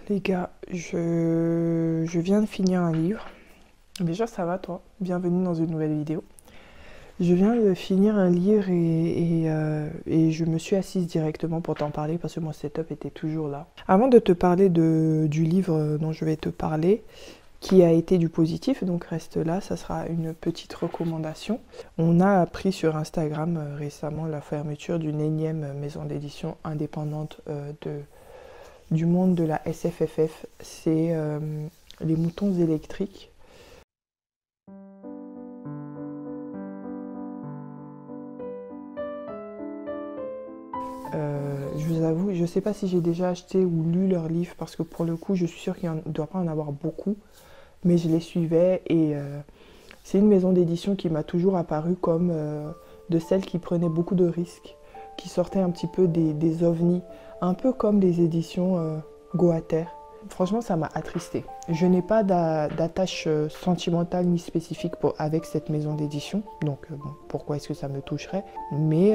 Les gars, je viens de finir un livre. Déjà, ça va toi? Bienvenue dans une nouvelle vidéo. Je viens de finir un livre et je me suis assise directement pour t'en parler parce que mon setup était toujours là. Avant de te parler du livre dont je vais te parler, qui a été du positif, donc reste là, ça sera une petite recommandation. On a appris sur Instagram récemment la fermeture d'une énième maison d'édition indépendante du monde de la SFFF, c'est les moutons électriques. Je vous avoue, je ne sais pas si j'ai déjà acheté ou lu leurs livres parce que pour le coup, je suis sûre qu'il ne doit pas en avoir beaucoup, mais je les suivais et c'est une maison d'édition qui m'a toujours apparu comme de celles qui prenaient beaucoup de risques, qui sortaient un petit peu des ovnis, un peu comme les éditions Goater. Franchement, ça m'a attristée. Je n'ai pas d'attache sentimentale ni spécifique avec cette maison d'édition, donc bon, pourquoi est-ce que ça me toucherait? Mais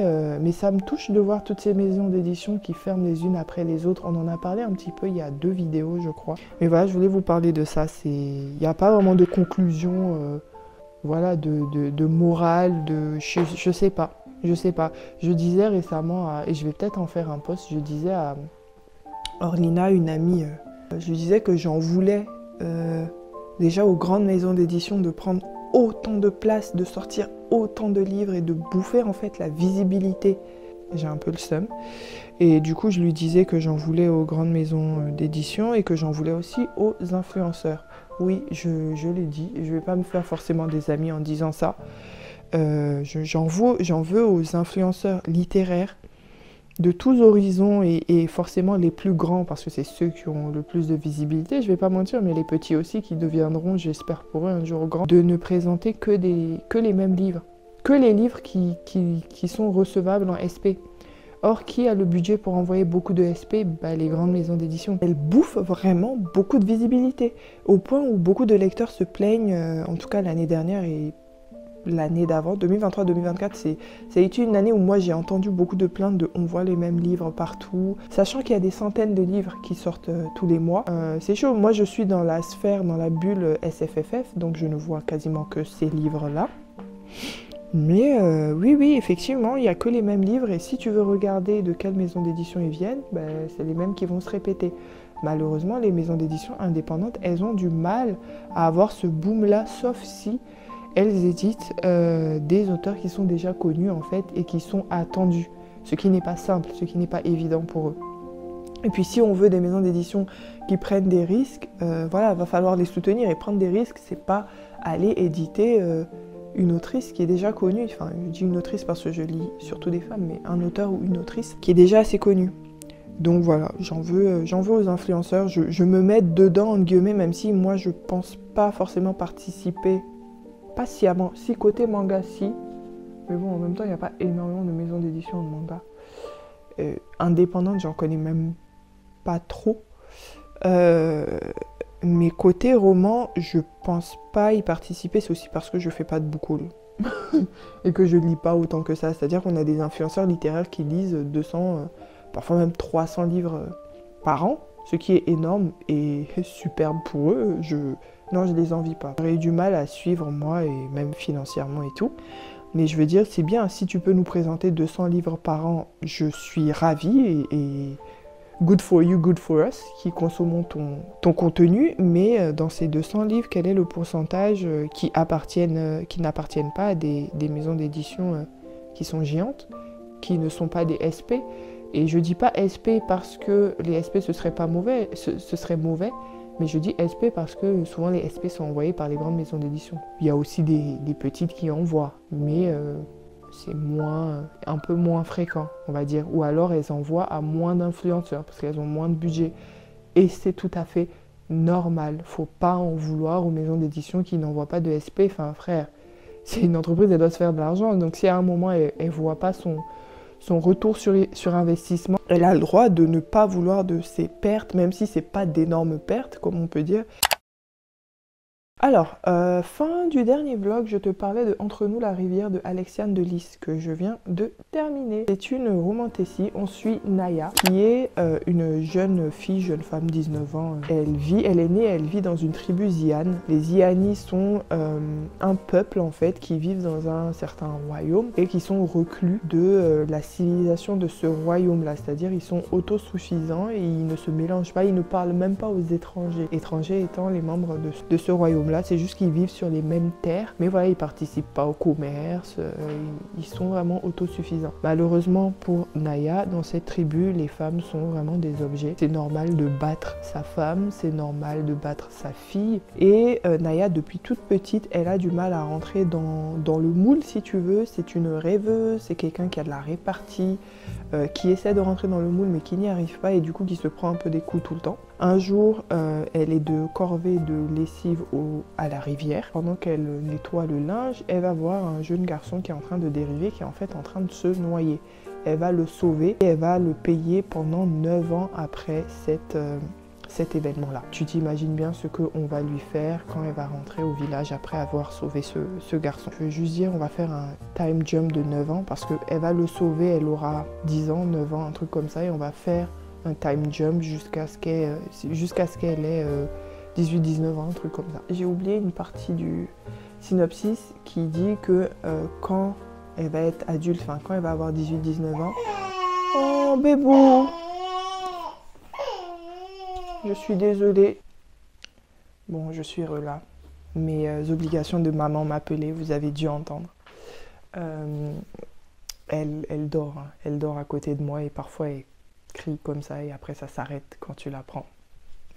ça me touche de voir toutes ces maisons d'édition qui ferment les unes après les autres. On en a parlé un petit peu il y a 2 vidéos, je crois. Mais voilà, je voulais vous parler de ça. Il n'y a pas vraiment de conclusion, voilà, de morale, je sais pas. Je sais pas. Je disais récemment, et je vais peut-être en faire un post, je disais à Orlina, une amie, je disais que j'en voulais déjà aux grandes maisons d'édition de prendre autant de place, de sortir autant de livres et de bouffer en fait la visibilité. J'ai un peu le seum. Et du coup, je lui disais que j'en voulais aux grandes maisons d'édition et que j'en voulais aussi aux influenceurs. Oui, je l'ai dit, je ne vais pas me faire forcément des amis en disant ça. J'en veux aux influenceurs littéraires de tous horizons et forcément les plus grands parce que c'est ceux qui ont le plus de visibilité, je vais pas mentir, mais les petits aussi qui deviendront, j'espère pour eux, un jour grands, de ne présenter que les mêmes livres, que les livres qui sont recevables en SP. Or, qui a le budget pour envoyer beaucoup de SP? Les grandes maisons d'édition. Elles bouffent vraiment beaucoup de visibilité, au point où beaucoup de lecteurs se plaignent, en tout cas l'année dernière et l'année d'avant, 2023-2024, ça a été une année où moi j'ai entendu beaucoup de plaintes de on voit les mêmes livres partout, sachant qu'il y a des centaines de livres qui sortent tous les mois. C'est chaud, moi je suis dans la sphère, dans la bulle SFFF, donc je ne vois quasiment que ces livres-là. Mais oui, effectivement, il n'y a que les mêmes livres et si tu veux regarder de quelle maison d'édition ils viennent, c'est les mêmes qui vont se répéter. Malheureusement, les maisons d'édition indépendantes, elles ont du mal à avoir ce boom-là, sauf si elles éditent des auteurs qui sont déjà connus en fait et qui sont attendus, ce qui n'est pas simple, ce qui n'est pas évident pour eux. Et puis si on veut des maisons d'édition qui prennent des risques, voilà, va falloir les soutenir et prendre des risques, c'est pas aller éditer une autrice qui est déjà connue, enfin je dis une autrice parce que je lis surtout des femmes, mais un auteur ou une autrice qui est déjà assez connue. Donc voilà, j'en veux aux influenceurs, je me mets dedans entre guillemets, même si moi je pense pas forcément participer. Pas sciemment, si côté manga si, mais bon en même temps il n'y a pas énormément de maisons d'édition de manga. Indépendantes, j'en connais même pas trop. Mais côté roman, je pense pas y participer, c'est aussi parce que je fais pas de book haul. Et que je lis pas autant que ça. C'est-à-dire qu'on a des influenceurs littéraires qui lisent 200, parfois même 300 livres par an, ce qui est énorme et superbe pour eux. Non, je les envie pas. J'aurais eu du mal à suivre moi, et même financièrement et tout. Mais je veux dire, c'est bien, si tu peux nous présenter 200 livres par an, je suis ravie et good for you, good for us, qui consommons ton contenu. Mais dans ces 200 livres, quel est le pourcentage qui n'appartiennent pas à des maisons d'édition qui sont géantes, qui ne sont pas des SP? Et je dis pas SP parce que les SP ce serait mauvais, mais je dis SP parce que souvent les SP sont envoyés par les grandes maisons d'édition. Il y a aussi des petites qui envoient, mais c'est un peu moins fréquent, on va dire. Ou alors elles envoient à moins d'influenceurs parce qu'elles ont moins de budget. Et c'est tout à fait normal. Faut pas en vouloir aux maisons d'édition qui n'envoient pas de SP. Enfin frère, c'est une entreprise, elle doit se faire de l'argent. Donc si à un moment elle voit pas son retour sur investissement, elle a le droit de ne pas vouloir de ses pertes, même si c'est pas d'énormes pertes, comme on peut dire. Alors, fin du dernier vlog, je te parlais de Entre nous la rivière de Alexiane de Lys que je viens de terminer. C'est une romantécie. On suit Naya qui est une jeune fille, jeune femme, 19 ans. Elle est née, elle vit dans une tribu Zian. Les Zianis sont un peuple en fait qui vivent dans un certain royaume et qui sont reclus de la civilisation de ce royaume-là. C'est-à-dire ils sont autosuffisants et ils ne se mélangent pas, ils ne parlent même pas aux étrangers. Étrangers étant les membres de ce royaume-là. C'est juste qu'ils vivent sur les mêmes terres, mais voilà, ils participent pas au commerce, ils sont vraiment autosuffisants. Malheureusement pour Naya, dans cette tribu, les femmes sont vraiment des objets. C'est normal de battre sa femme, c'est normal de battre sa fille, et Naya, depuis toute petite, elle a du mal à rentrer dans le moule, si tu veux. C'est une rêveuse, c'est quelqu'un qui a de la répartie, qui essaie de rentrer dans le moule, mais qui n'y arrive pas, et du coup qui se prend un peu des coups tout le temps. Un jour, elle est de corvée de lessive à la rivière. Pendant qu'elle nettoie le linge, elle va voir un jeune garçon qui est en train de dériver, qui est en fait en train de se noyer. Elle va le sauver et elle va le payer pendant 9 ans après cet événement-là. Tu t'imagines bien ce qu'on va lui faire quand elle va rentrer au village après avoir sauvé ce garçon. Je veux juste dire, on va faire un time jump de 9 ans parce qu'elle va le sauver, elle aura 10 ans, 9 ans, un truc comme ça, et on va faire un time jump jusqu'à ce qu'elle ait 18-19 ans, un truc comme ça. J'ai oublié une partie du synopsis qui dit que quand elle va être adulte, enfin quand elle va avoir 18-19 ans... Oh bébou! Je suis désolée. Bon, je suis là. Mes obligations de maman m'appelaient, vous avez dû entendre. Elle dort, hein. Elle dort à côté de moi et parfois elle crie comme ça et après ça s'arrête quand tu la prends.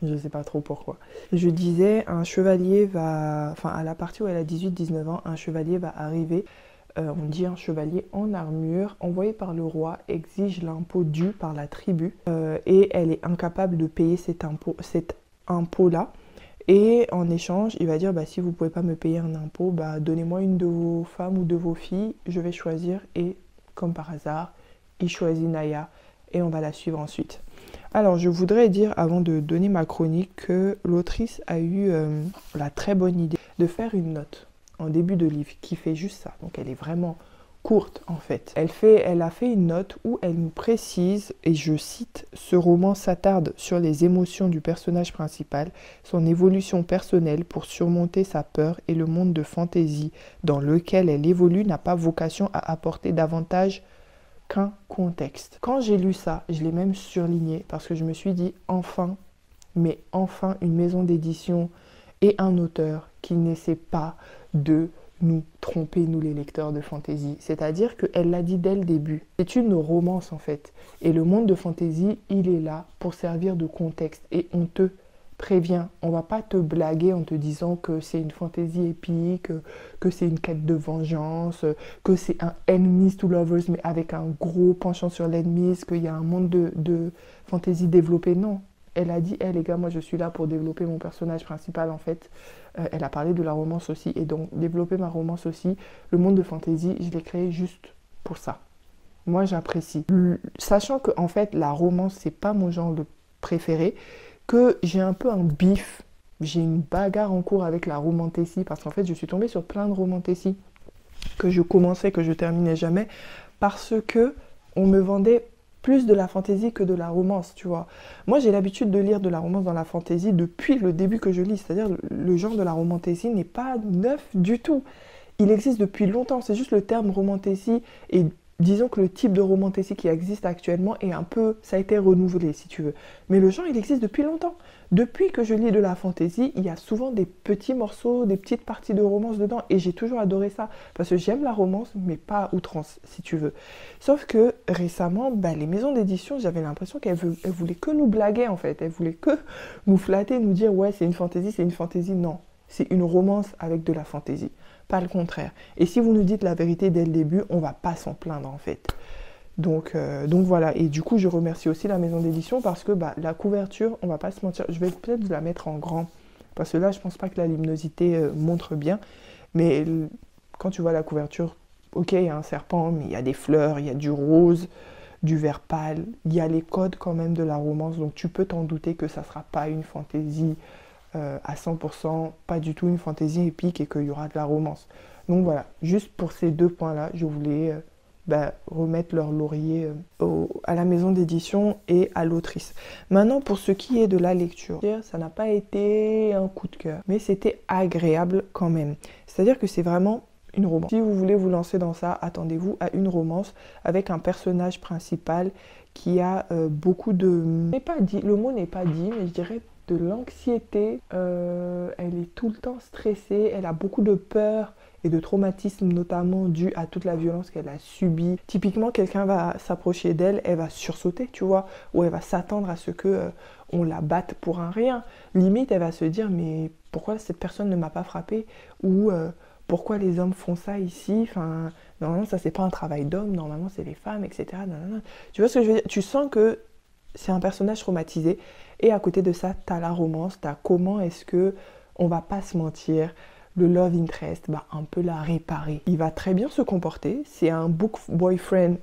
Je ne sais pas trop pourquoi. Je disais, un chevalier va... Enfin, à la partie où elle a 18-19 ans, un chevalier va arriver. On dit un chevalier en armure, envoyé par le roi, exige l'impôt dû par la tribu. Et elle est incapable de payer cet impôt-là. Et en échange, il va dire, bah, si vous ne pouvez pas me payer un impôt, bah, donnez-moi une de vos femmes ou de vos filles, je vais choisir. Et comme par hasard, il choisit Naya et on va la suivre ensuite. Alors, je voudrais dire, avant de donner ma chronique, que l'autrice a eu la très bonne idée de faire une note en début de livre qui fait juste ça. Donc, elle est vraiment courte en fait. Elle a fait une note où elle nous précise, et je cite, « Ce roman s'attarde sur les émotions du personnage principal, son évolution personnelle pour surmonter sa peur et le monde de fantaisie dans lequel elle évolue n'a pas vocation à apporter davantage qu'un contexte. » Quand j'ai lu ça, je l'ai même surligné parce que je me suis dit enfin, mais enfin une maison d'édition et un auteur qui n'essaie pas de nous tromper, nous les lecteurs de fantaisie. C'est-à-dire qu'elle l'a dit dès le début. C'est une romance en fait. Et le monde de fantaisie, il est là pour servir de contexte. Et on te prévient, on va pas te blaguer en te disant que c'est une fantaisie épique, que c'est une quête de vengeance, que c'est un enemies to lovers mais avec un gros penchant sur l'enemies, qu'il y a un monde de fantaisie développé. Non, elle a dit, les gars, moi je suis là pour développer mon personnage principal en fait. Elle a parlé de la romance aussi, et donc développer ma romance aussi. Le monde de fantaisie, je l'ai créé juste pour ça. Moi j'apprécie. Sachant que en fait la romance c'est pas mon genre de préféré, que j'ai un peu un bif, j'ai une bagarre en cours avec la romantécie, parce qu'en fait je suis tombée sur plein de romantécies que je commençais, que je terminais jamais, parce que on me vendait plus de la fantaisie que de la romance, tu vois. Moi j'ai l'habitude de lire de la romance dans la fantaisie depuis le début que je lis, c'est-à-dire le genre de la romantécie n'est pas neuf du tout. Il existe depuis longtemps, c'est juste le terme romantécie, et disons que le type de romantécie qui existe actuellement est un peu, ça a été renouvelé si tu veux. Mais le genre il existe depuis longtemps. Depuis que je lis de la fantaisie, il y a souvent des petits morceaux, des petites parties de romance dedans, et j'ai toujours adoré ça, parce que j'aime la romance, mais pas à outrance, si tu veux. Sauf que récemment, les maisons d'édition, j'avais l'impression qu'elles voulaient que nous blaguer en fait, elles voulaient que nous flatter, nous dire ouais c'est une fantaisie, non. C'est une romance avec de la fantaisie, pas le contraire. Et si vous nous dites la vérité dès le début, on va pas s'en plaindre en fait. Donc voilà, et du coup je remercie aussi la maison d'édition parce que la couverture, on va pas se mentir, je vais peut-être la mettre en grand, parce que là je pense pas que la luminosité montre bien, mais quand tu vois la couverture, ok il y a un serpent, mais il y a des fleurs, il y a du rose, du vert pâle, il y a les codes quand même de la romance, donc tu peux t'en douter que ça sera pas une fantaisie à 100% pas du tout une fantaisie épique et qu'il y aura de la romance. Donc voilà, juste pour ces deux points-là, je voulais remettre leur laurier à la maison d'édition et à l'autrice. Maintenant, pour ce qui est de la lecture, ça n'a pas été un coup de cœur, mais c'était agréable quand même. C'est-à-dire que c'est vraiment une romance. Si vous voulez vous lancer dans ça, attendez-vous à une romance avec un personnage principal qui a beaucoup de... Le mot n'est pas dit, mais je dirais de l'anxiété. Elle est tout le temps stressée, elle a beaucoup de peur et de traumatisme, notamment dû à toute la violence qu'elle a subie. Typiquement, quelqu'un va s'approcher d'elle, elle va sursauter, tu vois, ou elle va s'attendre à ce que on la batte pour un rien. Limite, elle va se dire, mais pourquoi cette personne ne m'a pas frappée, ou pourquoi les hommes font ça ici, enfin, normalement, ça c'est pas un travail d'homme, normalement c'est les femmes, etc. Nanana. Tu vois ce que je veux dire? Tu sens que c'est un personnage traumatisé, et à côté de ça, t'as la romance, t'as comment est-ce que, on va pas se mentir, le love interest, un peu la réparer. Il va très bien se comporter, c'est un book boyfriend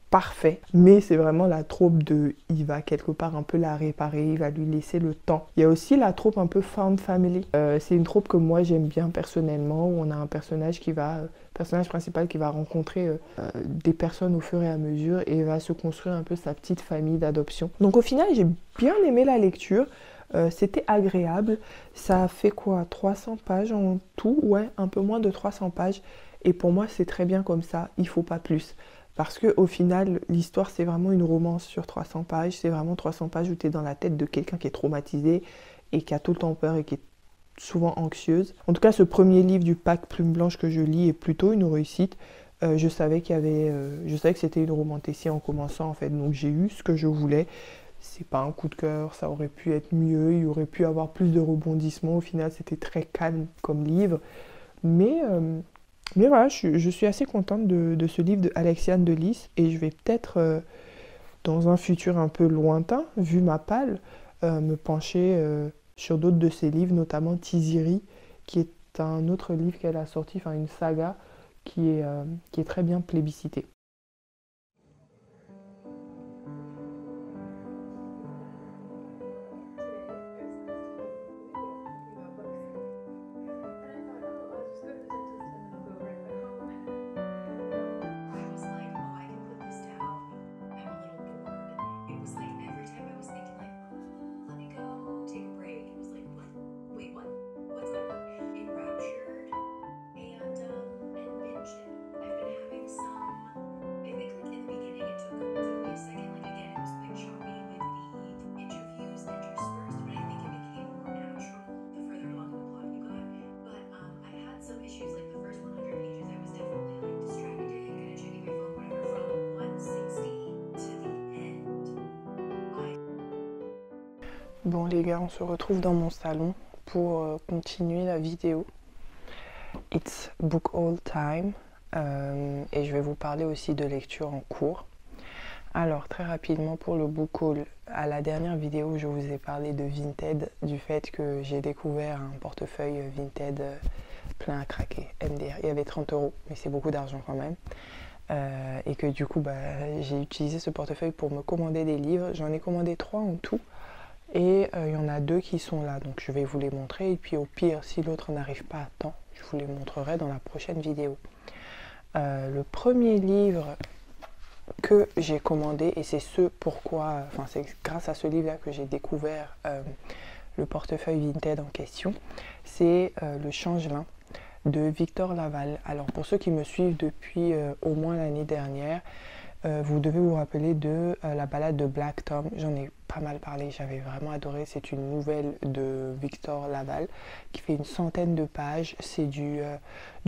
parfait, mais c'est vraiment la trope de il va quelque part un peu la réparer, il va lui laisser le temps. Il y a aussi la trope un peu found family. C'est une trope que moi j'aime bien personnellement, où on a un personnage principal qui va rencontrer des personnes au fur et à mesure et va se construire un peu sa petite famille d'adoption. Donc au final, j'ai bien aimé la lecture. C'était agréable. Ça a fait quoi, 300 pages en tout? Ouais, un peu moins de 300 pages. Et pour moi, c'est très bien comme ça. Il faut pas plus. Parce qu'au final, l'histoire, c'est vraiment une romance sur 300 pages. C'est vraiment 300 pages où tu es dans la tête de quelqu'un qui est traumatisé et qui a tout le temps peur et qui est souvent anxieuse. En tout cas, ce premier livre du pack Plume Blanche que je lis est plutôt une réussite. Je savais que c'était une romantécie en commençant, en fait. Donc j'ai eu ce que je voulais. C'est pas un coup de cœur, ça aurait pu être mieux, il y aurait pu avoir plus de rebondissements. Au final, c'était très calme comme livre. Mais voilà, je suis assez contente de ce livre de Alexiane de Lys. Et je vais peut-être, dans un futur un peu lointain, vu ma palle, me pencher sur d'autres de ses livres, notamment Tiziri, qui est un autre livre qu'elle a sorti, enfin une saga qui est très bien plébiscitée. Bon les gars, on se retrouve dans mon salon pour continuer la vidéo. It's book haul time et je vais vous parler aussi de lecture en cours. Alors très rapidement pour le book haul, à la dernière vidéo je vous ai parlé de Vinted, du fait que j'ai découvert un portefeuille Vinted plein à craquer, MDR. Il y avait 30 €, mais c'est beaucoup d'argent quand même. Et que du coup j'ai utilisé ce portefeuille pour me commander des livres. J'en ai commandé 3 en tout. Et il y en a 2 qui sont là, donc je vais vous les montrer. Et puis au pire, si l'autre n'arrive pas à temps, je vous les montrerai dans la prochaine vidéo. Le premier livre que j'ai commandé, et c'est c'est grâce à ce livre-là que j'ai découvert le portefeuille Vinted en question, c'est Le Changelin de Victor Laval. Alors pour ceux qui me suivent depuis au moins l'année dernière, vous devez vous rappeler de la balade de Black Tom. J'en ai pas mal parlé, j'avais vraiment adoré. C'est une nouvelle de Victor Laval qui fait une centaine de pages. C'est du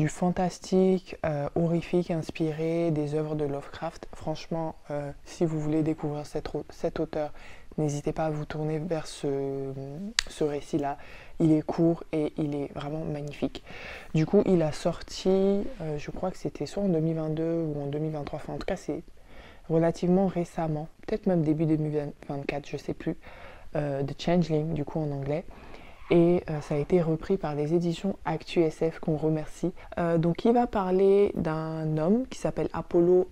fantastique, horrifique, inspiré des œuvres de Lovecraft. Franchement, si vous voulez découvrir cet auteur, n'hésitez pas à vous tourner vers ce récit-là. Il est court et il est vraiment magnifique. Du coup, il a sorti, je crois que c'était soit en 2022 ou en 2023, enfin en tout cas c'est relativement récemment, peut-être même début 2024, je sais plus, The Changeling, du coup en anglais. Et ça a été repris par les éditions Actu SF qu'on remercie. Donc il va parler d'un homme qui s'appelle Apollo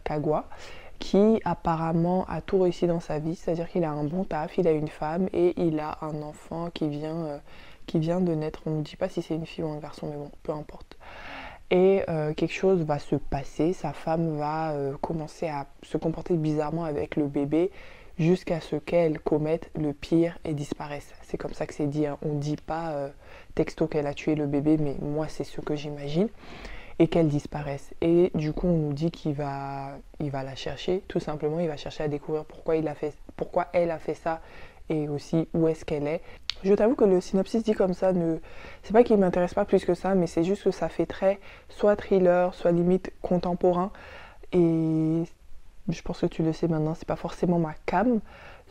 Kagwa, qui apparemment a tout réussi dans sa vie, c'est-à-dire qu'il a un bon taf, il a une femme et il a un enfant qui vient de naître. On ne dit pas si c'est une fille ou un garçon, mais bon, peu importe. Et quelque chose va se passer, sa femme va commencer à se comporter bizarrement avec le bébé jusqu'à ce qu'elle commette le pire et disparaisse. C'est comme ça que c'est dit, hein. On ne dit pas texto qu'elle a tué le bébé, mais moi c'est ce que j'imagine. Et qu'elle disparaisse. Et du coup, on nous dit qu'il va la chercher. Tout simplement, il va chercher à découvrir pourquoi elle a fait ça et aussi où est-ce qu'elle est. Je t'avoue que le synopsis dit comme ça, c'est pas qu'il m'intéresse pas plus que ça, mais c'est juste que ça fait très soit thriller, soit limite contemporain. Et je pense que tu le sais maintenant, c'est pas forcément ma came.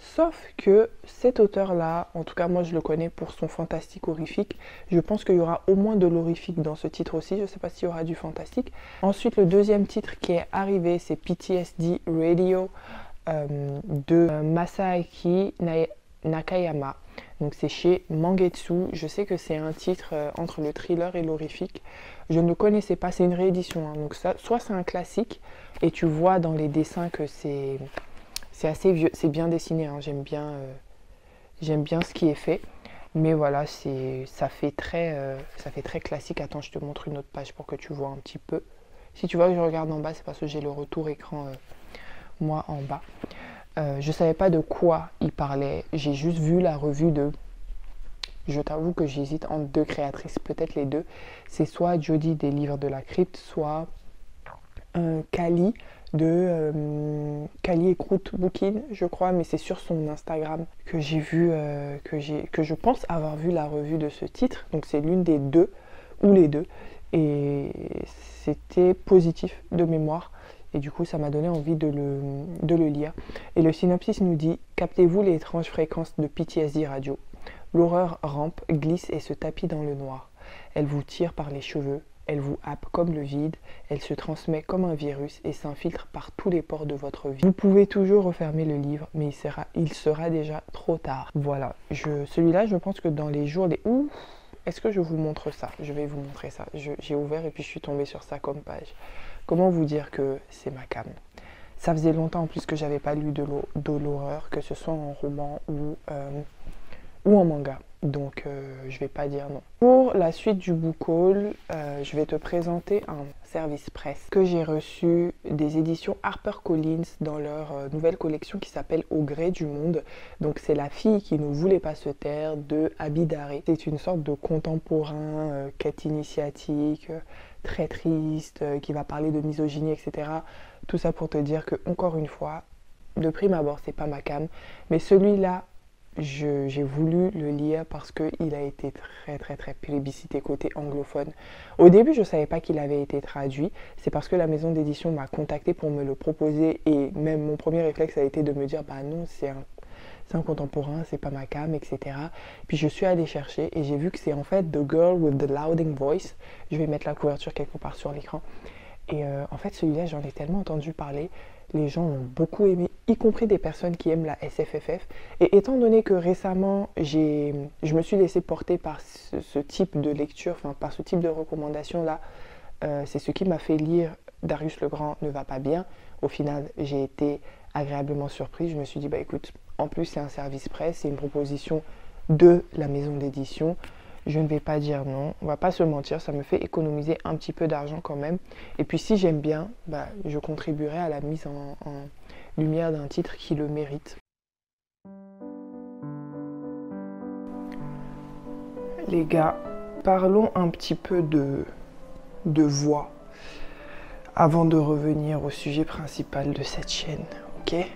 Sauf que cet auteur-là, en tout cas moi je le connais pour son fantastique horrifique. Je pense qu'il y aura au moins de l'horrifique dans ce titre aussi. Je ne sais pas s'il y aura du fantastique. Ensuite, le deuxième titre qui est arrivé, c'est PTSD Radio de Masaaki Nakayama. Donc c'est chez Mangetsu. Je sais que c'est un titre entre le thriller et l'horrifique. Je ne le connaissais pas, c'est une réédition. Hein. Donc ça, soit c'est un classique et tu vois dans les dessins que c'est assez vieux, c'est bien dessiné, hein. J'aime bien ce qui est fait. Mais voilà, ça fait très classique. Attends, je te montre une autre page pour que tu vois un petit peu. Si tu vois que je regarde en bas, c'est parce que j'ai le retour écran, moi, en bas. Je ne savais pas de quoi il parlait. J'ai juste vu la revue de... Je t'avoue que j'hésite entre deux créatrices, peut-être les deux. C'est soit Jodie des Livres de la Crypte, soit Kali de Kali Écroute Booking, je crois, mais c'est sur son Instagram que j'ai vu, que je pense avoir vu la revue de ce titre. Donc c'est l'une des deux, ou les deux. Et c'était positif de mémoire. Et du coup, ça m'a donné envie de le lire. Et le synopsis nous dit « Captez-vous les étranges fréquences de PTSD Radio. L'horreur rampe, glisse et se tapit dans le noir. Elle vous tire par les cheveux. Elle vous happe comme le vide, elle se transmet comme un virus et s'infiltre par tous les pores de votre vie. Vous pouvez toujours refermer le livre, mais il sera déjà trop tard. » Voilà, celui-là, je pense que dans les jours des... Ouh, est-ce que je vous montre ça? Je vais vous montrer ça. J'ai ouvert et puis je suis tombée sur ça comme page. Comment vous dire que c'est ma came? Ça faisait longtemps en plus que j'avais pas lu de l'horreur, que ce soit en roman ou en manga. Donc je vais pas dire non. Pour la suite du book haul, je vais te présenter un service presse que j'ai reçu des éditions HarperCollins dans leur nouvelle collection qui s'appelle Au gré du monde. Donc c'est La fille qui ne voulait pas se taire de Abidare. C'est une sorte de contemporain, quête initiatique, très triste, qui va parler de misogynie, etc. Tout ça pour te dire que, encore une fois, de prime abord, c'est pas ma came, mais celui-là, j'ai voulu le lire parce qu'il a été très plébiscité côté anglophone. Au début, je ne savais pas qu'il avait été traduit. C'est parce que la maison d'édition m'a contacté pour me le proposer. Et même mon premier réflexe a été de me dire, bah non, c'est un contemporain, c'est pas ma came, etc. Puis je suis allée chercher et j'ai vu que c'est en fait The Girl with the Louding Voice. Je vais mettre la couverture quelque part sur l'écran. Et en fait, celui-là, j'en ai tellement entendu parler. Les gens l'ont beaucoup aimé, y compris des personnes qui aiment la SFFF. Et étant donné que récemment, je me suis laissée porter par ce type de lecture, enfin par ce type de recommandation-là, c'est ce qui m'a fait lire Darius le Grand ne va pas bien. Au final, j'ai été agréablement surprise. Je me suis dit, bah écoute, en plus c'est un service presse, c'est une proposition de la maison d'édition. Je ne vais pas dire non, on va pas se mentir, ça me fait économiser un petit peu d'argent quand même. Et puis si j'aime bien, bah, je contribuerai à la mise en lumière d'un titre qui le mérite. Les gars, parlons un petit peu de voix avant de revenir au sujet principal de cette chaîne, ok?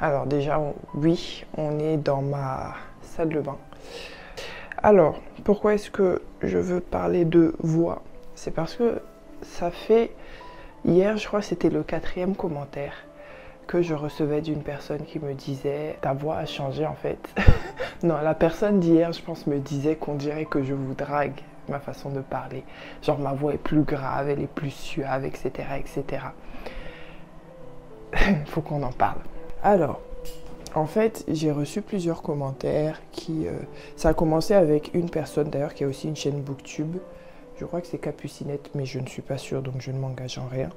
Alors déjà, oui, on est dans ma salle de bain. Alors, pourquoi est-ce que je veux parler de voix? C'est parce que ça fait... Hier, je crois que c'était le 4e commentaire que je recevais d'une personne qui me disait « Ta voix a changé en fait. » Non, la personne d'hier, je pense, me disait qu'on dirait que je vous drague, ma façon de parler. Genre, ma voix est plus grave, elle est plus suave, etc., etc. Il faut qu'on en parle. Alors... En fait, j'ai reçu plusieurs commentaires qui... ça a commencé avec une personne d'ailleurs qui a aussi une chaîne Booktube. Je crois que c'est Capucinette, mais je ne suis pas sûre, donc je ne m'engage en rien.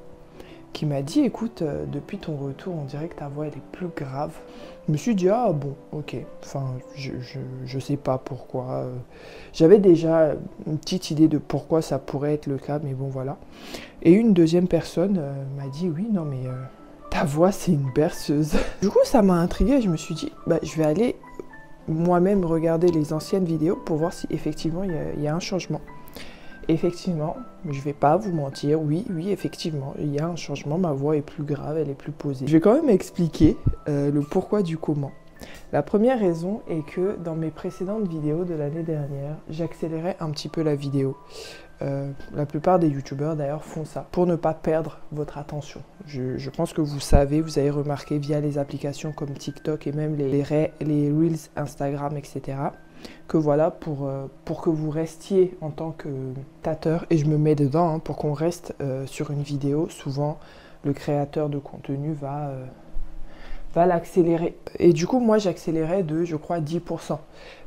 qui m'a dit, écoute, depuis ton retour, on dirait que ta voix, elle est plus grave. Je me suis dit, ah bon, ok, enfin, je sais pas pourquoi. J'avais déjà une petite idée de pourquoi ça pourrait être le cas, mais bon, voilà. Et une deuxième personne m'a dit, oui, non, mais ta voix, c'est une berceuse. Du coup, ça m'a intriguée, je me suis dit, bah, je vais aller moi-même regarder les anciennes vidéos pour voir si effectivement il y a un changement. Effectivement, je vais pas vous mentir, oui, effectivement, il y a un changement, ma voix est plus grave, elle est plus posée. Je vais quand même expliquer le pourquoi du comment. La première raison est que dans mes précédentes vidéos de l'année dernière, j'accélérais un petit peu la vidéo. La plupart des youtubeurs d'ailleurs font ça pour ne pas perdre votre attention. Je pense que vous savez, vous avez remarqué via les applications comme TikTok et même les Reels, Instagram, etc. que voilà, pour que vous restiez en tant que spectateur, et je me mets dedans, hein, pour qu'on reste sur une vidéo, souvent le créateur de contenu va l'accélérer. Et du coup, moi, j'accélérais de, je crois, 10%.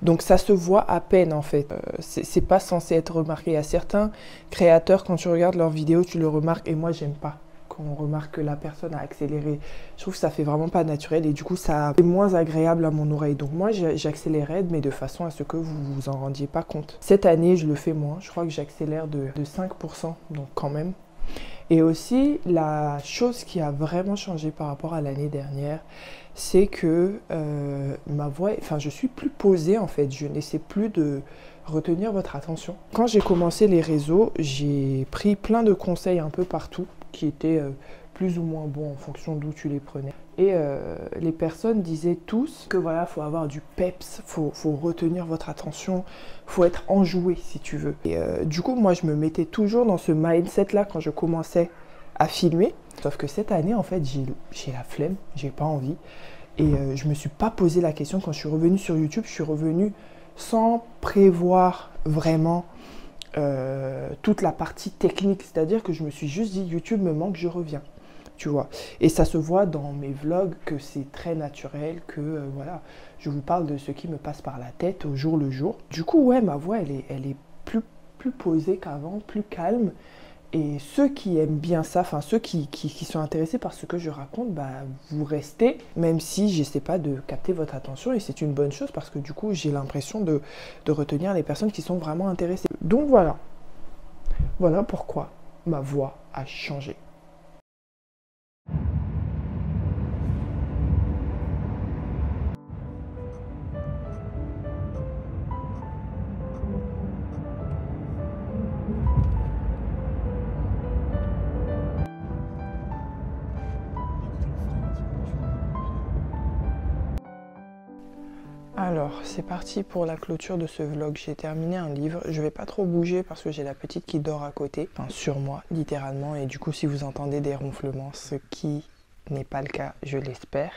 Donc, ça se voit à peine, en fait. C'est pas censé être remarqué. Il y a certains créateurs, quand tu regardes leurs vidéos, tu le remarques, et moi, j'aime pas quand on remarque que la personne a accéléré. Je trouve que ça fait vraiment pas naturel, et du coup, ça est moins agréable à mon oreille. Donc, moi, j'accélérais, mais de façon à ce que vous vous en rendiez pas compte. Cette année, je le fais moins. Je crois que j'accélère de 5%, donc quand même. Et aussi, la chose qui a vraiment changé par rapport à l'année dernière, c'est que ma voix, enfin, je suis plus posée en fait. Je n'essaie plus de retenir votre attention. Quand j'ai commencé les réseaux, j'ai pris plein de conseils un peu partout qui étaient plus ou moins bons en fonction d'où tu les prenais. Et les personnes disaient tous que voilà, faut avoir du peps, faut retenir votre attention, faut être enjoué si tu veux. Et du coup, moi, je me mettais toujours dans ce mindset-là quand je commençais à filmer. Sauf que cette année, en fait, j'ai la flemme, j'ai pas envie. Et je me suis pas posé la question. Quand je suis revenue sur YouTube, je suis revenue sans prévoir vraiment toute la partie technique. C'est-à-dire que je me suis juste dit, YouTube me manque, je reviens. Tu vois, et ça se voit dans mes vlogs que c'est très naturel, que voilà, je vous parle de ce qui me passe par la tête au jour le jour. Du coup, ouais, ma voix, elle est plus posée qu'avant, plus calme. Et ceux qui aiment bien ça, enfin ceux qui sont intéressés par ce que je raconte, bah, vous restez, même si j'essaie pas de capter votre attention. Et c'est une bonne chose parce que du coup, j'ai l'impression de retenir les personnes qui sont vraiment intéressées. Donc voilà, voilà pourquoi ma voix a changé. Alors, c'est parti pour la clôture de ce vlog. J'ai terminé un livre. Je vais pas trop bouger parce que j'ai la petite qui dort à côté, enfin sur moi, littéralement. Et du coup, si vous entendez des ronflements, ce qui n'est pas le cas, je l'espère,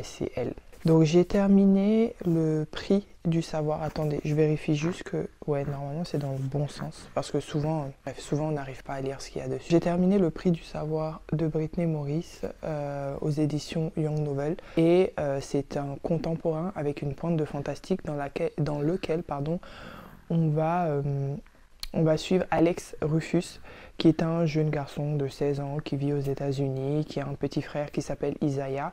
c'est elle. Donc, j'ai terminé le prix du savoir. Attendez, je vérifie juste que, ouais, normalement, c'est dans le bon sens. Parce que souvent, on n'arrive pas à lire ce qu'il y a dessus. J'ai terminé le prix du savoir de Brittany Morris aux éditions Young Novel. Et c'est un contemporain avec une pointe de fantastique dans lequel on va suivre Alex Rufus, qui est un jeune garçon de 16 ans qui vit aux États-Unis, qui a un petit frère qui s'appelle Isaiah.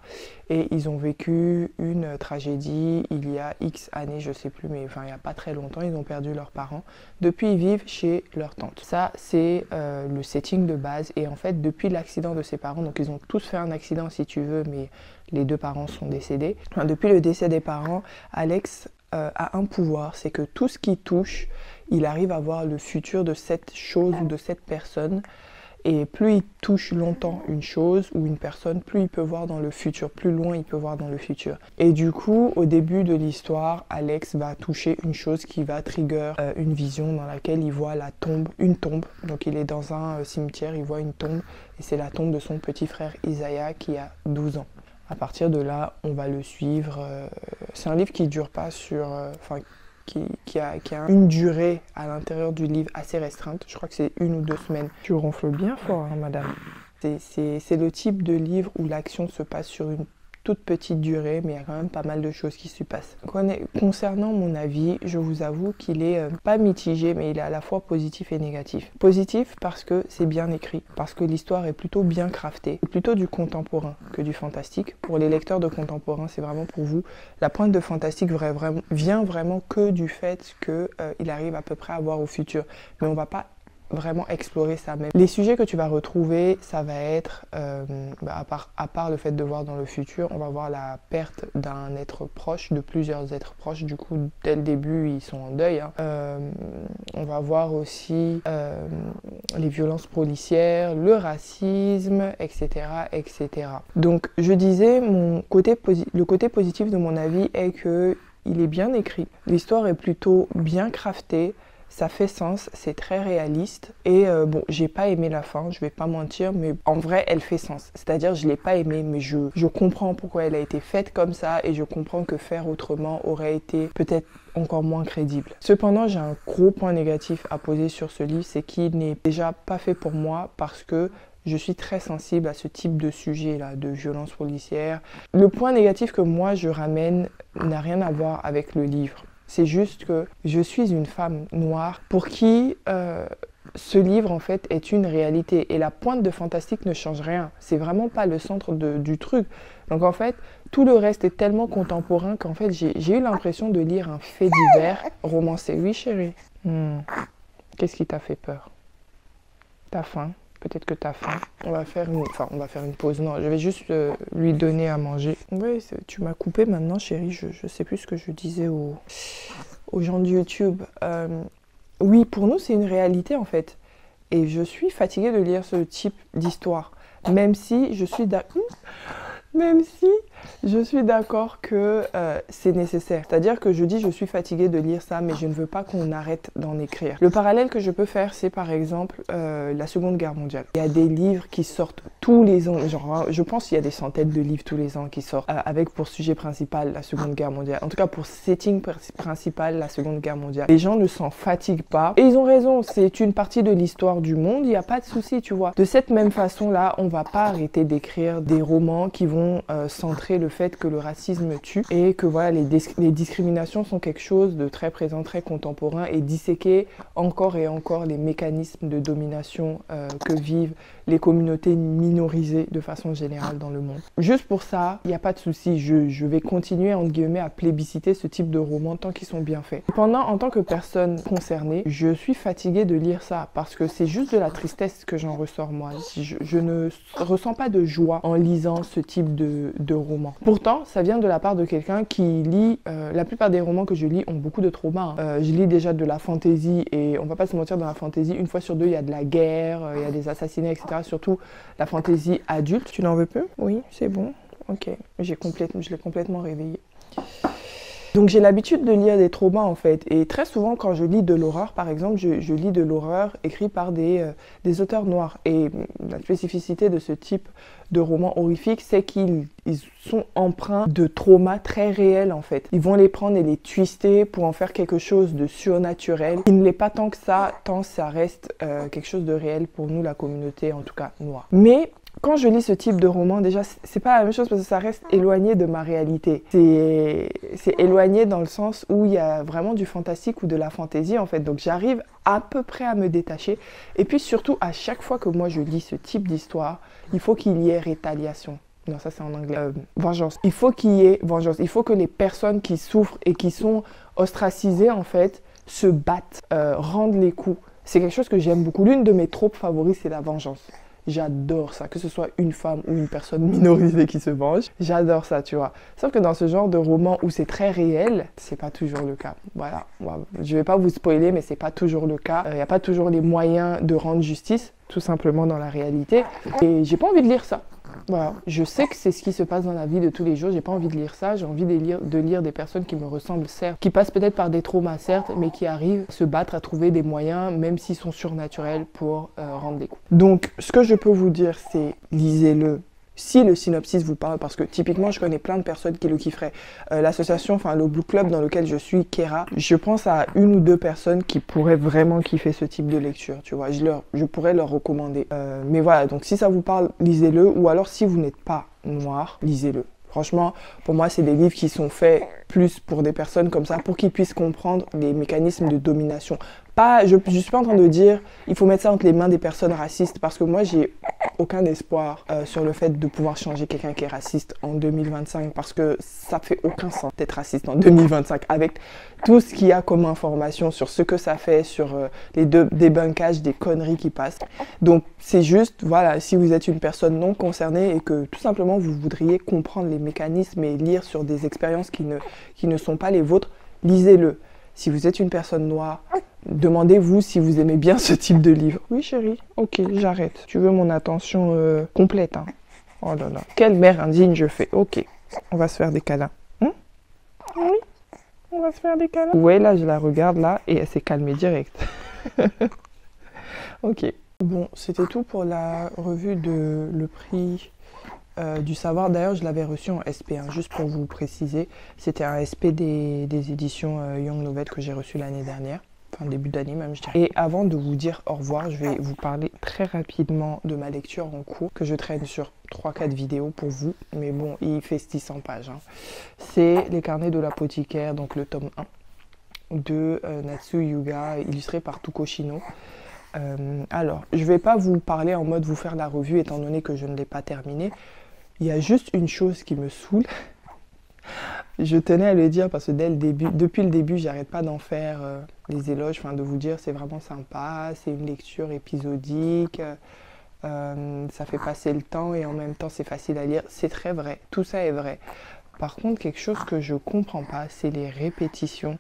Et ils ont vécu une tragédie il y a X années, je sais plus, mais enfin il n'y a pas très longtemps, ils ont perdu leurs parents. Depuis, ils vivent chez leur tante. Ça, c'est le setting de base. Et en fait, depuis l'accident de ses parents, donc ils ont tous fait un accident si tu veux, mais les deux parents sont décédés. Enfin, depuis le décès des parents, Alex a un pouvoir, c'est que tout ce qui touche, il arrive à voir le futur de cette chose ou de cette personne. Et plus il touche longtemps une chose ou une personne, plus il peut voir dans le futur, plus loin il peut voir dans le futur. Et du coup, au début de l'histoire, Alex va toucher une chose qui va trigger une vision dans laquelle il voit une tombe. Donc il est dans un cimetière, il voit une tombe et c'est la tombe de son petit frère Isaiah qui a 12 ans. À partir de là, on va le suivre. C'est un livre qui ne dure pas sur... qui a une durée à l'intérieur du livre assez restreinte. Je crois que c'est 1 ou 2 semaines. Tu ronfles bien fort, hein, madame. C'est le type de livre où l'action se passe sur une toute petite durée, mais il y a quand même pas mal de choses qui se passent. Concernant mon avis, je vous avoue qu'il est pas mitigé, mais il est à la fois positif et négatif. Positif parce que c'est bien écrit, parce que l'histoire est plutôt bien craftée. C'est plutôt du contemporain que du fantastique. Pour les lecteurs de contemporain, c'est vraiment pour vous. La pointe de fantastique vient vraiment que du fait qu'il arrive à peu près à voir au futur. Mais on va pas vraiment explorer ça même. Les sujets que tu vas retrouver, ça va être, à part le fait de voir dans le futur, on va voir la perte d'un être proche, de plusieurs êtres proches. Du coup, dès le début, ils sont en deuil. Hein. On va voir aussi les violences policières, le racisme, etc., etc. Donc, je disais, le côté positif de mon avis est que il est bien écrit. L'histoire est plutôt bien craftée. Ça fait sens, c'est très réaliste et bon, j'ai pas aimé la fin, je vais pas mentir, mais en vrai, elle fait sens. C'est-à-dire, je l'ai pas aimée, mais je comprends pourquoi elle a été faite comme ça et je comprends que faire autrement aurait été peut-être encore moins crédible. Cependant, j'ai un gros point négatif à poser sur ce livre, c'est qu'il n'est déjà pas fait pour moi parce que je suis très sensible à ce type de sujet-là, de violence policière. Le point négatif que moi je ramène n'a rien à voir avec le livre. C'est juste que je suis une femme noire pour qui ce livre en fait est une réalité et la pointe de fantastique ne change rien. C'est vraiment pas le centre du truc. Donc en fait, tout le reste est tellement contemporain qu'en fait j'ai eu l'impression de lire un fait divers romancé. Oui chérie. Qu'est-ce qui t'a fait peur? T'as faim? Peut-être que t'as faim. On va faire une pause. Non, je vais juste lui donner à manger. Oui, tu m'as coupé maintenant, chérie. Je sais plus ce que je disais aux gens de YouTube. Oui, pour nous, c'est une réalité, en fait. Et je suis fatiguée de lire ce type d'histoire. Même si je suis d'accord que c'est nécessaire. C'est-à-dire que je dis je suis fatiguée de lire ça, mais je ne veux pas qu'on arrête d'en écrire. Le parallèle que je peux faire, c'est par exemple la Seconde Guerre mondiale. Il y a des livres qui sortent tous les ans. Genre, je pense qu'il y a des centaines de livres tous les ans qui sortent avec pour sujet principal la Seconde Guerre mondiale. En tout cas, pour setting principal, la Seconde Guerre mondiale. Les gens ne s'en fatiguent pas. Et ils ont raison, c'est une partie de l'histoire du monde. Il n'y a pas de souci, tu vois. De cette même façon-là, on ne va pas arrêter d'écrire des romans qui vont centrer le fait que le racisme tue et que voilà, les discriminations sont quelque chose de très présent, très contemporain et disséquer encore et encore les mécanismes de domination que vivent les communautés minorisées de façon générale dans le monde. Juste pour ça, il n'y a pas de souci, je vais continuer entre guillemets à plébisciter ce type de romans tant qu'ils sont bien faits. Cependant, en tant que personne concernée, je suis fatiguée de lire ça parce que c'est juste de la tristesse que j'en ressors moi. Je ne ressens pas de joie en lisant ce type de romans. Pourtant, ça vient de la part de quelqu'un qui lit, la plupart des romans que je lis ont beaucoup de traumas. Hein. Je lis déjà de la fantaisie et on va pas se mentir, dans la fantaisie, une fois sur deux, il y a de la guerre, il y a des assassinats, etc. Surtout la fantaisie adulte. Tu n'en veux plus? Oui, c'est bon. Ok, je l'ai complètement réveillée. Donc j'ai l'habitude de lire des traumas en fait, et très souvent quand je lis de l'horreur par exemple, je lis de l'horreur écrit par des auteurs noirs. Et la spécificité de ce type de roman horrifique, c'est qu'ils sont empreints de traumas très réels en fait. Ils vont les prendre et les twister pour en faire quelque chose de surnaturel. Il ne l'est pas tant que ça, tant ça reste quelque chose de réel pour nous, la communauté en tout cas noire. Mais quand je lis ce type de roman, déjà, c'est pas la même chose parce que ça reste éloigné de ma réalité. C'est éloigné dans le sens où il y a vraiment du fantastique ou de la fantaisie, en fait. Donc, j'arrive à peu près à me détacher. Et puis, surtout, à chaque fois que moi, je lis ce type d'histoire, il faut qu'il y ait rétaliation. Non, ça, c'est en anglais. Vengeance. Il faut qu'il y ait vengeance. Il faut que les personnes qui souffrent et qui sont ostracisées, en fait, se battent, rendent les coups. C'est quelque chose que j'aime beaucoup. L'une de mes tropes favoris, c'est la vengeance. J'adore ça, que ce soit une femme ou une personne minorisée qui se venge. J'adore ça, tu vois. Sauf que dans ce genre de roman où c'est très réel, c'est pas toujours le cas. Voilà. Je vais pas vous spoiler, mais c'est pas toujours le cas. Il n'y a pas toujours les moyens de rendre justice, tout simplement dans la réalité. Et j'ai pas envie de lire ça. Voilà, je sais que c'est ce qui se passe dans la vie de tous les jours, j'ai pas envie de lire ça, j'ai envie de lire des personnes qui me ressemblent certes, qui passent peut-être par des traumas certes, mais qui arrivent à se battre, à trouver des moyens, même s'ils sont surnaturels, pour rendre des coups. Donc, ce que je peux vous dire, c'est lisez-le. Si le synopsis vous parle, parce que typiquement je connais plein de personnes qui le kifferaient. L'association, enfin le Blue Club dans lequel je suis, Kera, je pense à une ou deux personnes qui pourraient vraiment kiffer ce type de lecture, tu vois. Je pourrais leur recommander. Mais voilà, donc si ça vous parle, lisez-le. Ou alors si vous n'êtes pas noir, lisez-le. Franchement, pour moi, c'est des livres qui sont faits plus pour des personnes comme ça, pour qu'ils puissent comprendre les mécanismes de domination. Pas, je suis pas en train de dire il faut mettre ça entre les mains des personnes racistes, parce que moi j'ai aucun espoir sur le fait de pouvoir changer quelqu'un qui est raciste en 2025, parce que ça fait aucun sens d'être raciste en 2025 avec tout ce qu'il y a comme information sur ce que ça fait, sur les débunkages des conneries qui passent. Donc c'est juste, voilà, si vous êtes une personne non concernée et que tout simplement vous voudriez comprendre les mécanismes et lire sur des expériences qui ne sont pas les vôtres, lisez-le. Si vous êtes une personne noire, demandez-vous si vous aimez bien ce type de livre. Oui chérie, ok, j'arrête. Tu veux mon attention complète, hein. Oh là là, quelle mère indigne je fais. Ok, on va se faire des câlins. Oui, on va se faire des câlins. Ouais, là je la regarde là et elle s'est calmée direct. Ok. Bon, c'était tout pour la revue de le prix du savoir. D'ailleurs, je l'avais reçu en SP, hein, juste pour vous préciser. C'était un SP des éditions Young Novel que j'ai reçu l'année dernière. Enfin, début d'année même, je dirais. Et avant de vous dire au revoir, je vais vous parler très rapidement de ma lecture en cours, que je traîne sur 3-4 vidéos pour vous. Mais bon, il fait 600 pages. Hein. C'est Les Carnets de l'apothicaire, donc le tome 1 de Natsu Yuga, illustré par Tuko Shino. Alors, je ne vais pas vous parler en mode vous faire la revue, étant donné que je ne l'ai pas terminée. Il y a juste une chose qui me saoule. Je tenais à le dire parce que depuis le début, j'arrête pas d'en faire les éloges, enfin de vous dire c'est vraiment sympa, c'est une lecture épisodique, ça fait passer le temps et en même temps c'est facile à lire. C'est très vrai, tout ça est vrai. Par contre, quelque chose que je comprends pas, c'est les répétitions.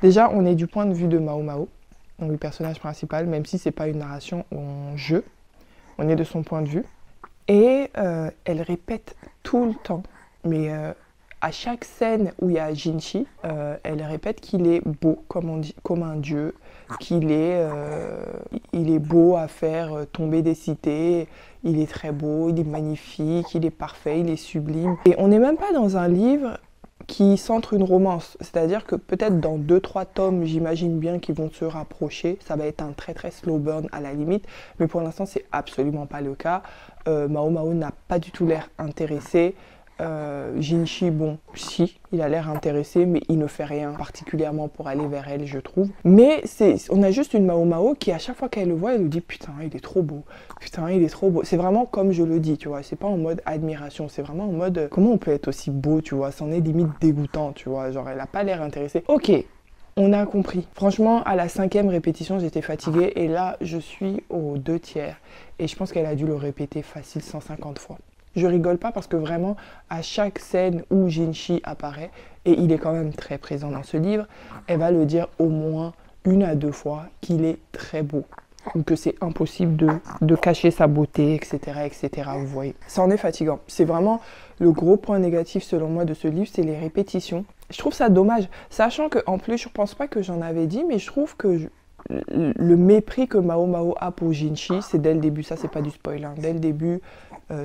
Déjà, on est du point de vue de Mao Mao, donc le personnage principal, même si c'est pas une narration en jeu, on est de son point de vue. Et elle répète tout le temps, mais à chaque scène où il y a Jinchi, elle répète qu'il est beau, comme on dit, comme un dieu, qu'il est, il est beau à faire tomber des cités, il est très beau, il est magnifique, il est parfait, il est sublime. Et on n'est même pas dans un livre qui centre une romance, c'est-à-dire que peut-être dans 2-3 tomes, j'imagine bien qu'ils vont se rapprocher, ça va être un très très slow burn à la limite, mais pour l'instant c'est absolument pas le cas. Mao Mao n'a pas du tout l'air intéressé, Jinchi, bon, si, il a l'air intéressé, mais il ne fait rien particulièrement pour aller vers elle, je trouve. Mais on a juste une Mao Mao qui, à chaque fois qu'elle le voit, elle lui dit « Putain, il est trop beau, putain, il est trop beau ». C'est vraiment comme je le dis, tu vois, c'est pas en mode admiration, c'est vraiment en mode « Comment on peut être aussi beau, tu vois ?» C'en est limite dégoûtant, tu vois, genre elle a pas l'air intéressée. Ok, on a compris. Franchement, à la 5e répétition, j'étais fatiguée et là, je suis aux 2/3. Et je pense qu'elle a dû le répéter facile 150 fois. Je rigole pas parce que vraiment, à chaque scène où Jinchi apparaît, et il est quand même très présent dans ce livre, elle va le dire au moins 1 à 2 fois qu'il est très beau. Ou que c'est impossible de cacher sa beauté, etc., etc. Vous voyez. Ça en est fatigant. C'est vraiment le gros point négatif selon moi de ce livre, c'est les répétitions. Je trouve ça dommage. Sachant qu'en plus, je pense pas que j'en avais dit, mais je trouve que le mépris que Mao Mao a pour Jinchi, c'est dès le début, ça c'est pas du spoil, hein. Dès le début,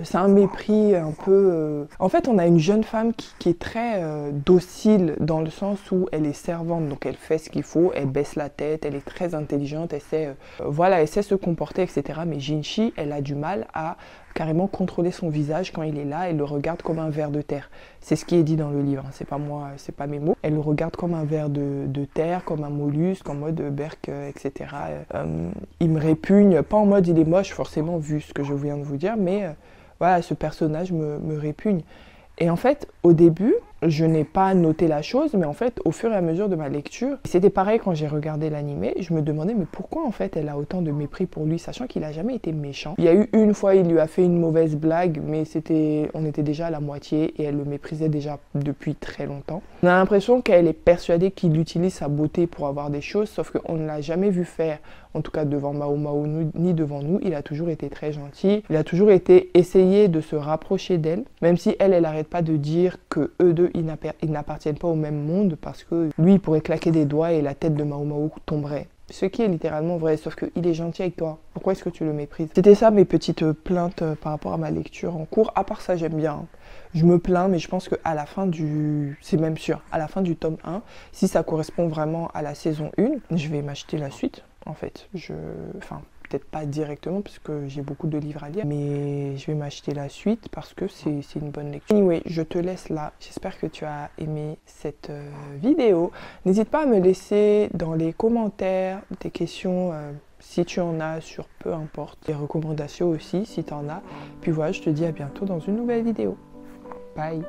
c'est un mépris un peu... En fait, on a une jeune femme qui est très docile dans le sens où elle est servante, donc elle fait ce qu'il faut, elle baisse la tête, elle est très intelligente, elle sait, voilà, elle sait se comporter, etc. Mais Jinchi, elle a du mal à carrément contrôler son visage quand il est là, elle le regarde comme un ver de terre. C'est ce qui est dit dans le livre, hein. C'est pas moi, c'est pas mes mots. Elle le regarde comme un ver de terre, comme un mollusque, en mode berk, etc. Il me répugne, pas en mode il est moche forcément vu ce que je viens de vous dire, mais voilà, ce personnage me répugne. Et en fait, au début, je n'ai pas noté la chose, mais en fait, au fur et à mesure de ma lecture, c'était pareil quand j'ai regardé l'animé, je me demandais, mais pourquoi en fait elle a autant de mépris pour lui, sachant qu'il n'a jamais été méchant. Il y a eu une fois, il lui a fait une mauvaise blague, mais on était déjà à la moitié et elle le méprisait déjà depuis très longtemps. On a l'impression qu'elle est persuadée qu'il utilise sa beauté pour avoir des choses, sauf qu'on ne l'a jamais vu faire, en tout cas devant Mao Mao ni devant nous. Il a toujours été très gentil, il a toujours été essayé de se rapprocher d'elle, même si elle n'arrête pas de dire que eux deux, ils n'appartiennent pas au même monde, parce que lui, il pourrait claquer des doigts et la tête de Mao Mao tomberait. Ce qui est littéralement vrai, sauf qu'il est gentil avec toi. Pourquoi est-ce que tu le méprises? C'était ça mes petites plaintes par rapport à ma lecture en cours. À part ça, j'aime bien. Je me plains, mais je pense qu'à la fin du... C'est même sûr, à la fin du tome 1, si ça correspond vraiment à la saison 1, je vais m'acheter la suite, en fait. Enfin, peut-être pas directement parce que j'ai beaucoup de livres à lire, mais je vais m'acheter la suite parce que c'est une bonne lecture. Anyway, je te laisse là. J'espère que tu as aimé cette vidéo. N'hésite pas à me laisser dans les commentaires des questions si tu en as, sur peu importe, des recommandations aussi si tu en as. Puis voilà, je te dis à bientôt dans une nouvelle vidéo. Bye!